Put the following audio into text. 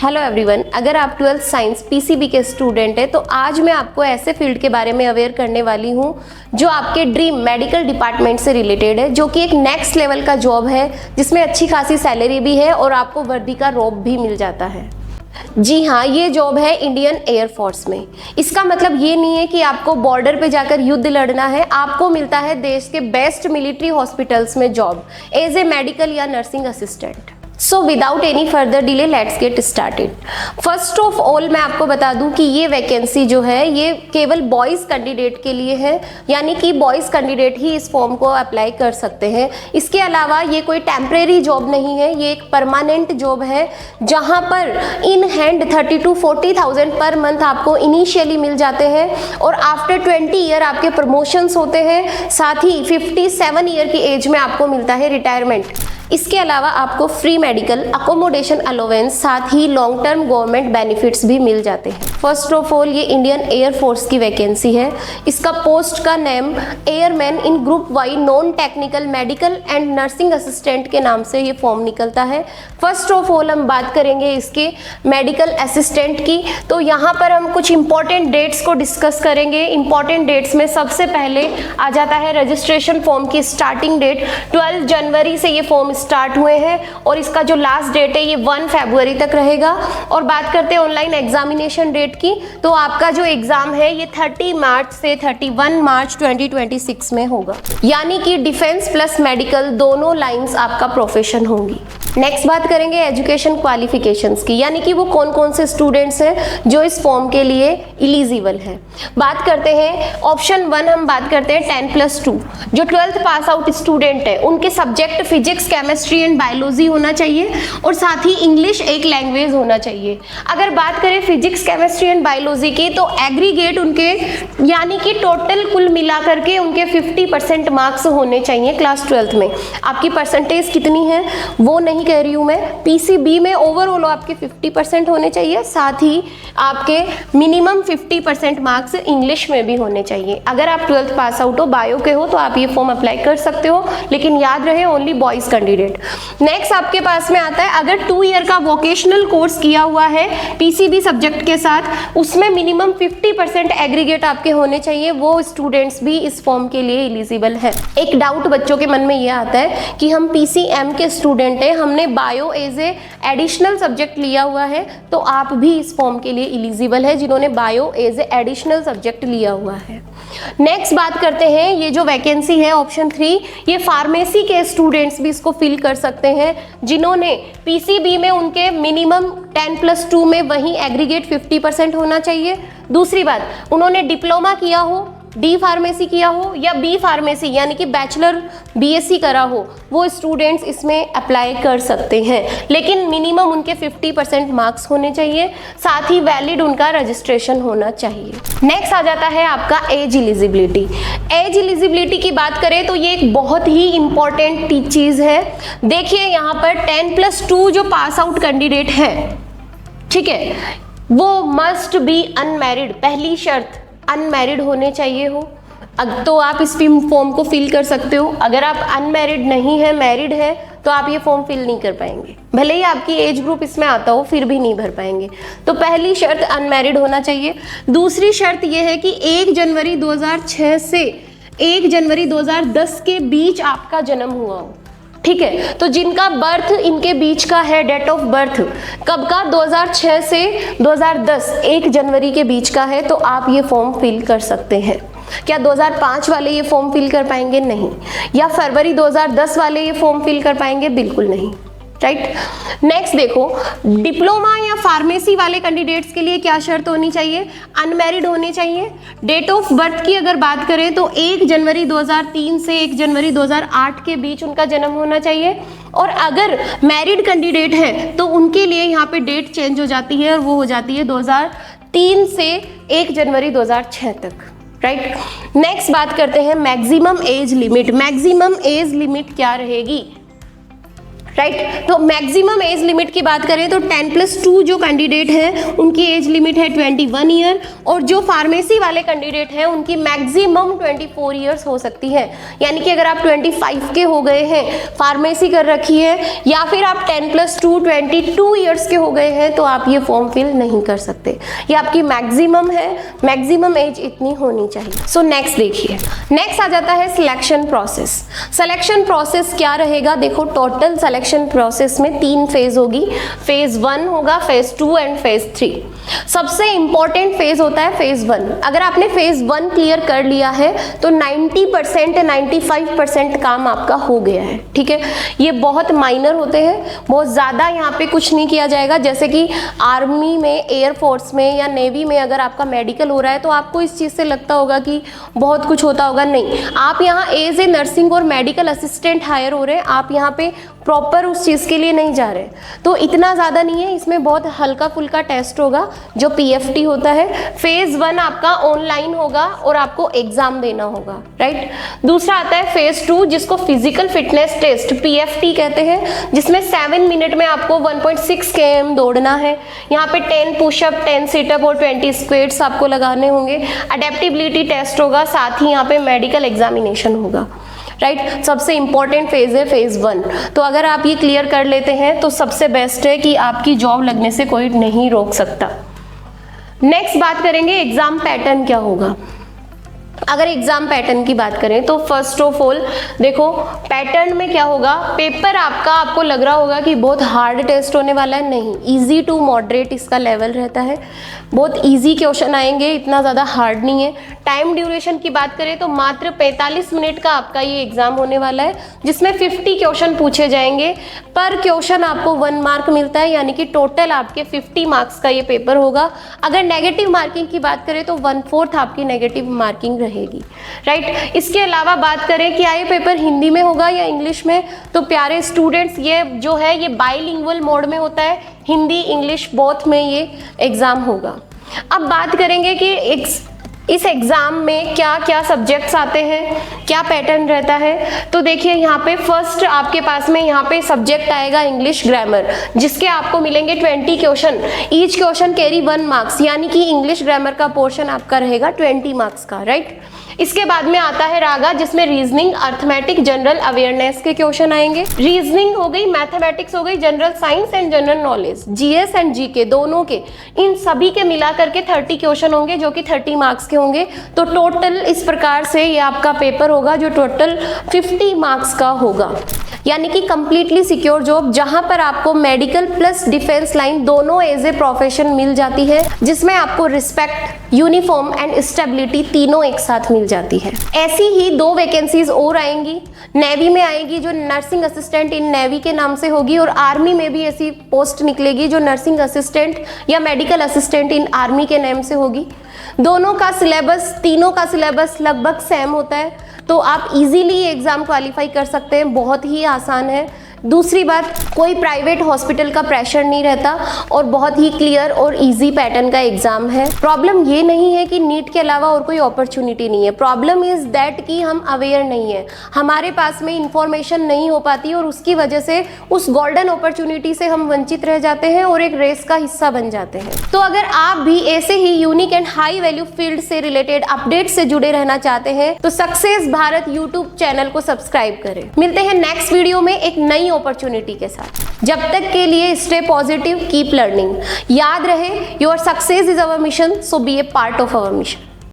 Hello everyone, अगर आप 12th science PCB के स्टूडेंट हैं तो आज मैं आपको ऐसे फील्ड के बारे में अवेयर करने वाली हूँ जो आपके ड्रीम मेडिकल डिपार्टमेंट से रिलेटेड है, जो कि एक नेक्स्ट लेवल का जॉब है जिसमें अच्छी खासी सैलरी भी है और आपको वर्दी का रोब भी मिल जाता है। जी हाँ, ये जॉब है इंडियन एयरफोर्स में। इसका मतलब ये नहीं है कि आपको बॉर्डर पे जाकर युद्ध लड़ना है, आपको मिलता है देश के बेस्ट मिलिट्री हॉस्पिटल्स में जॉब एज ए मेडिकल या nursing assistant. So without any further delay let's get started. First of all मैं आपको बता दूं कि ये वैकेंसी जो है ये केवल बॉयज़ कैंडिडेट के लिए है, यानी कि बॉयज़ कैंडिडेट ही इस फॉर्म को अप्लाई कर सकते हैं। इसके अलावा ये कोई टेम्परेरी जॉब नहीं है, ये एक परमानेंट जॉब है जहां पर in hand 30 to 40,000 per month आपको इनिशियली मिल जाते हैं और आफ्टर 20 ईयर आपके प्रमोशंस होते हैं। साथ ही 57 ईयर की एज में आपको मिलता है रिटायरमेंट। इसके अलावा आपको फ्री मेडिकल अकोमोडेशन अलोवेंस, साथ ही लॉन्ग टर्म गवर्नमेंट बेनिफिट्स भी मिल जाते हैं। फर्स्ट ऑफ ऑल ये इंडियन एयरफोर्स की वैकेंसी है। इसका पोस्ट का name airman in group Y non technical medical and nursing assistant के नाम से ये फॉर्म निकलता है। फर्स्ट ऑफ ऑल हम बात करेंगे इसके मेडिकल असिस्टेंट की, तो यहाँ पर हम कुछ इंपॉर्टेंट डेट्स को डिस्कस करेंगे। इंपॉर्टेंट डेट्स में सबसे पहले आ जाता है रजिस्ट्रेशन फॉर्म की स्टार्टिंग डेट। 12 जनवरी से ये फॉर्म स्टार्ट हुए हैं और इसका जो लास्ट डेट है ये 1 फरवरी तक रहेगा। और बात करते हैं ऑनलाइन एग्जामिनेशन डेट की, तो आपका जो एग्जाम है ये 30 मार्च से 31 मार्च 2026 में होगा, यानी कि डिफेंस प्लस मेडिकल दोनों लाइंस आपका प्रोफेशन होंगी। नेक्स्ट बात करेंगे एजुकेशन क्वालिफिकेशंस की, यानी कि वो कौन कौन से स्टूडेंट्स हैं जो इस फॉर्म के लिए इलिजिबल हैं। बात करते हैं ऑप्शन 1, हम बात करते हैं 10+2। जो 12th पास आउट स्टूडेंट है उनके subject physics, chemistry and biology होना चाहिए और साथ ही इंग्लिश एक लैंग्वेज होना चाहिए। अगर बात करें फिजिक्स, केमिस्ट्री एंड बायोलॉजी की, तो एग्रीगेट उनके यानी कि टोटल कुल मिला करके उनके 50% मार्क्स होने चाहिए क्लास 12th में। आपकी परसेंटेज कितनी है वो नहीं कह रही हूँ मैं, पीसीबी में ओवरऑल आपके 50% होने चाहिए, साथ ही आपके मिनिमम 50% मार्क्स इंग्लिश में भी होने चाहिए। अगर आप 12th पास आउट हो, बायो के हो, तो आप ये फॉर्म अप्लाई कर सकते हो, लेकिन याद रहे ओनली बॉयज कैंडिडेट। नेक्स्ट आपके पास में आता है अगर 2 ईयर का वोकेशनल कोर्स किया हुआ है पीसीबी सब्जेक्ट के साथ, उसमें मिनिमम 50% एग्रीगेट आपके होने चाहिए, वो स्टूडेंट्स भी इस फॉर्म के लिए एलिजिबल है। एक डाउट बच्चों के मन में ये आता है कि हम पीसीएम के स्टूडेंट हैं, हमने bio as a additional subject लिया हुआ है, तो आप भी इस फॉर्म के लिए एलिजिबल है जिन्होंने bio as a additional subject लिया हुआ है। नेक्स्ट बात करते हैं, ये जो वैकेंसी है ऑप्शन 3, ये फार्मेसी के स्टूडेंट्स भी इसको फिल कर सकते हैं जिन्होंने पीसीबी में उनके मिनिमम 10+2 में वहीं एग्रीगेट 50% होना चाहिए। दूसरी बात, उन्होंने डिप्लोमा किया हो, डी फार्मेसी किया हो या बी फार्मेसी यानी कि बैचलर बीएससी करा हो, वो स्टूडेंट्स इसमें अप्लाई कर सकते हैं, लेकिन मिनिमम उनके 50% मार्क्स होने चाहिए, साथ ही वैलिड उनका रजिस्ट्रेशन होना चाहिए। नेक्स्ट आ जाता है आपका एज एलिजिबिलिटी। एज एलिजिबिलिटी की बात करें तो ये एक बहुत ही इंपॉर्टेंट चीज़ है। देखिए यहाँ पर 10+2 जो पास आउट कैंडिडेट है, ठीक है, वो मस्ट बी अनमैरिड। पहली शर्त अनमैरिड होने चाहिए हो, तो आप इस फॉर्म को फिल कर सकते हो। अगर आप अनमैरिड नहीं है, मैरिड है, तो आप ये फॉर्म फिल नहीं कर पाएंगे, भले ही आपकी एज ग्रुप इसमें आता हो, फिर भी नहीं भर पाएंगे। तो पहली शर्त अनमैरिड होना चाहिए। दूसरी शर्त ये है कि 1 जनवरी 2006 से 1 जनवरी 2010 के बीच आपका जन्म हुआ हो, ठीक है। तो जिनका बर्थ इनके बीच का है, डेट ऑफ बर्थ कब का, 2006 से 2010 1 जनवरी के बीच का है, तो आप ये फॉर्म फिल कर सकते हैं। क्या 2005 वाले ये फॉर्म फिल कर पाएंगे? नहीं। या फरवरी 2010 वाले ये फॉर्म फिल कर पाएंगे? बिल्कुल नहीं, राइट। नेक्स्ट देखो, डिप्लोमा या फार्मेसी वाले कैंडिडेट्स के लिए क्या शर्त होनी चाहिए? अनमैरिड होने चाहिए। डेट ऑफ बर्थ की अगर बात करें तो 1 जनवरी 2003 से 1 जनवरी 2008 के बीच उनका जन्म होना चाहिए। और अगर मैरिड कैंडिडेट हैं तो उनके लिए यहाँ पे डेट चेंज हो जाती है और वो हो जाती है 2003 से 1 जनवरी 2006 तक, राइट। नेक्स्ट बात करते हैं maximum age limit. Maximum age limit क्या रहेगी? राइट। तो मैक्सिमम एज लिमिट की बात करें तो 10+2 जो कैंडिडेट हैं उनकी एज लिमिट है 21 ईयर, और जो फार्मेसी वाले कैंडिडेट हैं उनकी मैक्सिमम 24 ईयर्स हो सकती है। यानी कि अगर आप 25 के हो गए हैं, फार्मेसी कर रखी है, या फिर आप 10+2 22 ईयर्स के हो गए हैं, तो आप ये फॉर्म फिल नहीं कर सकते। ये आपकी मैक्सिमम है, मैक्सिमम एज इतनी होनी चाहिए। सो नेक्स्ट देखिए, नेक्स्ट आ जाता है सिलेक्शन प्रोसेस। सिलेक्शन प्रोसेस क्या रहेगा? देखो, टोटल सिलेक्शन प्रोसेस में 3 फेज होगी। फेज 1 होगा, फेज 2 एंड फेज 3। सबसे इंपॉर्टेंट फेज होता है फेज 1। अगर आपने फेज 1 क्लियर कर लिया है तो 90% 95% काम आपका हो गया है। ठीक है, ये बहुत माइनर होते हैं, बहुत ज़्यादा यहाँ पे कुछ नहीं किया जाएगा। जैसे कि आर्मी में, एयरफोर्स में या नेवी में अगर आपका मेडिकल हो रहा है तो आपको इस चीज़ से लगता होगा कि बहुत कुछ होता होगा। नहीं, आप यहाँ एज ए नर्सिंग और मेडिकल असिस्टेंट हायर हो रहे हैं, आप यहाँ पे प्रॉपर उस चीज़ के लिए नहीं जा रहे, तो इतना ज़्यादा नहीं है। इसमें बहुत हल्का फुल्का टेस्ट होगा जो PFT होता है। फेज 1 आपका ऑनलाइन होगा और आपको एग्जाम देना होगा, राइट। दूसरा आता है फेज 2 जिसको फिजिकल फिटनेस टेस्ट PFT कहते हैं, जिसमें 7 मिनट में आपको 1.6 km दौड़ना है। यहाँ पे 10 पुशअप, 10 सिटअप और 20 स्क्वेट्स आपको लगाने होंगे। अडेप्टिबिलिटी टेस्ट होगा, साथ ही यहाँ पे मेडिकल एग्जामिनेशन होगा, राइट। सबसे इंपॉर्टेंट फेज है फेज 1। तो अगर आप ये क्लियर कर लेते हैं तो सबसे बेस्ट है कि आपकी जॉब लगने से कोई नहीं रोक सकता। नेक्स्ट बात करेंगे एग्जाम पैटर्न क्या होगा। अगर एग्जाम पैटर्न की बात करें तो फर्स्ट ऑफ ऑल देखो, पैटर्न में क्या होगा, पेपर आपका, आपको लग रहा होगा कि बहुत हार्ड टेस्ट होने वाला है, नहीं, इजी टू मॉडरेट इसका लेवल रहता है। बहुत इजी क्वेश्चन आएंगे, इतना ज़्यादा हार्ड नहीं है। टाइम ड्यूरेशन की बात करें तो मात्र 45 मिनट का आपका ये एग्जाम होने वाला है, जिसमें 50 क्वेश्चन पूछे जाएंगे। पर क्वेश्चन आपको 1 मार्क मिलता है, यानी कि टोटल आपके 50 मार्क्स का ये पेपर होगा। अगर नेगेटिव मार्किंग की बात करें तो 1/4 आपकी नेगेटिव मार्किंग रहेगी, राइट। इसके अलावा बात करें कि ये पेपर हिंदी में होगा या इंग्लिश में, तो प्यारे स्टूडेंट्स ये जो है ये बाइलिंगुअल मोड में होता है, हिंदी इंग्लिश बोथ में ये एग्जाम होगा। अब बात करेंगे कि इस एग्जाम में क्या क्या सब्जेक्ट्स आते हैं, क्या पैटर्न रहता है। तो देखिए, यहाँ पे फर्स्ट आपके पास में यहाँ पे सब्जेक्ट आएगा इंग्लिश ग्रामर, जिसके आपको मिलेंगे 20 question. Each question carry 1 marks, यानी कि इंग्लिश ग्रामर का पोर्शन आपका रहेगा 20 मार्क्स का, राइट। इसके बाद में आता है रागा, जिसमें रीजनिंग, अर्थमेटिक, जनरल अवेयरनेस के क्वेश्चन आएंगे। रीजनिंग हो गई, मैथमेटिक्स हो गई, general science and general knowledge, GS and GK दोनों के, इन सभी के मिला करके 30 क्वेश्चन होंगे जो कि 30 मार्क्स के होंगे। तो टोटल इस प्रकार से ये आपका पेपर होगा जो टोटल 50 मार्क्स का होगा, यानी कि कंप्लीटली सिक्योर जॉब, जहां पर आपको मेडिकल प्लस डिफेंस लाइन दोनों एज ए प्रोफेशन मिल जाती है, जिसमें आपको रिस्पेक्ट, यूनिफॉर्म एंड स्टेबिलिटी तीनों एक साथ मिल जाती है। ऐसी ही 2 वैकेंसीज और आएंगी, नेवी में आएगी जो नर्सिंग असिस्टेंट इन नेवी के नाम से होगी, और आर्मी में भी ऐसी पोस्ट निकलेगी जो नर्सिंग असिस्टेंट या मेडिकल असिस्टेंट इन आर्मी के नाम से होगी। दोनों का सिलेबस, तीनों का सिलेबस लगभग सेम होता है, तो आप इजीली एग्जाम क्वालिफाई कर सकते हैं, बहुत ही आसान है। दूसरी बात, कोई प्राइवेट हॉस्पिटल का प्रेशर नहीं रहता और बहुत ही क्लियर और इजी पैटर्न का एग्जाम है। प्रॉब्लम ये नहीं है कि नीट के अलावा और कोई अपॉर्चुनिटी नहीं है, प्रॉब्लम इज दैट कि हम अवेयर नहीं है, हमारे पास में इंफॉर्मेशन नहीं हो पाती और उसकी वजह से उस गोल्डन अपॉर्चुनिटी से हम वंचित रह जाते हैं और एक रेस का हिस्सा बन जाते हैं। तो अगर आप भी ऐसे ही unique and high value field से रिलेटेड अपडेट से जुड़े रहना चाहते हैं तो सक्सेस भारत यूट्यूब चैनल को सब्सक्राइब करें। मिलते हैं नेक्स्ट वीडियो में एक नई अपॉर्चुनिटी के साथ। जब तक के लिए स्टे पॉजिटिव, कीप लर्निंग। याद रहे, your success is our mission, so be a part of our mission.